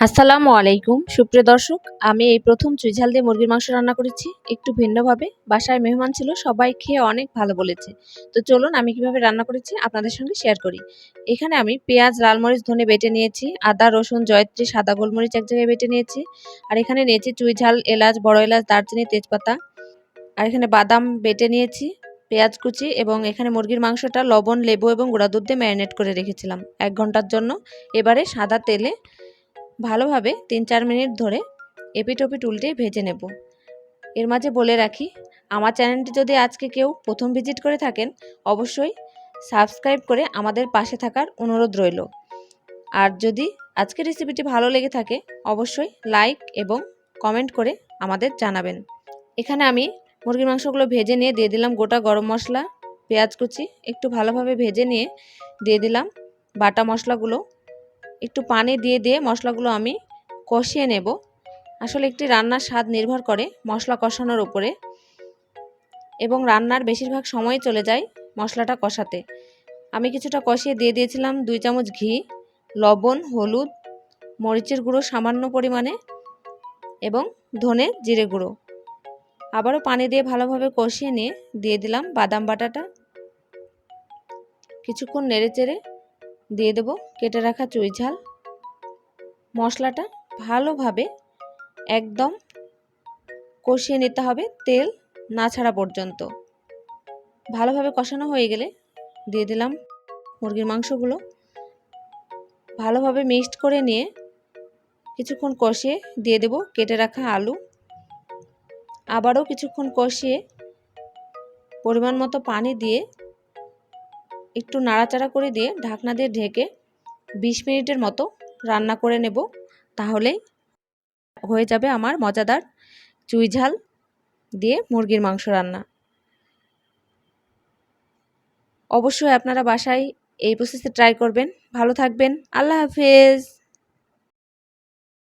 আসসালামু আলাইকুম সুপ্রিয় দর্শক, আমি এই প্রথম চুই ঝাল দিয়ে মুরগির মাংস রান্না করেছি একটু ভিন্নভাবে। বাসায় মেহমান ছিল, সবাই খেয়ে অনেক ভালো বলেছে। তো চলুন আমি কিভাবে রান্না করেছি আপনাদের সঙ্গে শেয়ার করি। এখানে আমি পেঁয়াজ, লাল মরিচ, ধনে বেটে নিয়েছি, আদা, রসুন, জয়ত্রী, সাদা গোলমরিচ এক জায়গায় বেটে নিয়েছি। আর এখানে নিয়েছি চুই ঝাল, এলাচ, বড় এলাচ, দারচিনি, তেজপাতা। আর এখানে বাদাম বেটে নিয়েছি, পেঁয়াজ কুচি, এবং এখানে মুরগির মাংসটা লবণ, লেবু এবং গুঁড়া দুধ দিয়ে ম্যারিনেট করে রেখেছিলাম 1 ঘন্টার জন্য। এবারে সাদা তেলে ভালোভাবে 3-4 মিনিট ধরে এপিট ওপিট উল্টে ভেজে নেব। এর মাঝে বলে রাখি, আমার চ্যানেলটি যদি আজকে কেউ প্রথম ভিজিট করে থাকেন, অবশ্যই সাবস্ক্রাইব করে আমাদের পাশে থাকার অনুরোধ রইল। আর যদি আজকের রেসিপিটি ভালো লেগে থাকে, অবশ্যই লাইক এবং কমেন্ট করে আমাদের জানাবেন। এখানে আমি মুরগির মাংসগুলো ভেজে নিয়ে দিয়ে দিলাম গোটা গরম মশলা, পেঁয়াজ কুচি। একটু ভালোভাবে ভেজে নিয়ে দিয়ে দিলাম বাটা মশলাগুলো। একটু পানি দিয়ে মশলাগুলো আমি কষিয়ে নেব। আসলে একটি রান্নার স্বাদ নির্ভর করে মশলা কষানোর উপরে, এবং রান্নার বেশিরভাগ সময় চলে যায় মশলাটা কষাতে। আমি কিছুটা কষিয়ে দিয়ে দিয়েছিলাম 2 চামচ ঘি, লবণ, হলুদ, মরিচের গুঁড়ো সামান্য পরিমাণে, এবং ধনে জিরে গুঁড়ো। আবারও পানি দিয়ে ভালোভাবে কষিয়ে নিয়ে দিয়ে দিলাম বাদাম বাটাটা। কিছুক্ষণ নেড়েচেড়ে দিয়ে দেব কেটে রাখা চুই ঝাল। মশলাটা ভালোভাবে একদম কষিয়ে নিতে হবে, তেল না ছাড়া পর্যন্ত। ভালোভাবে কষানো হয়ে গেলে দিয়ে দিলাম মুরগির মাংসগুলো। ভালোভাবে মিক্সড করে নিয়ে কিছুক্ষণ কষিয়ে দিয়ে দেব কেটে রাখা আলু। আবারও কিছুক্ষণ কষিয়ে পরিমাণ মতো পানি দিয়ে একটু নাড়াচাড়া করে দিয়ে ঢাকনা দিয়ে ঢেকে 20 মিনিটের মতো রান্না করে নেব। তাহলেই হয়ে যাবে আমার মজাদার চুই ঝাল দিয়ে মুরগির মাংস রান্না। অবশ্যই আপনারা বাসায় এই প্রসেসে ট্রাই করবেন। ভালো থাকবেন। আল্লাহ হাফেজ।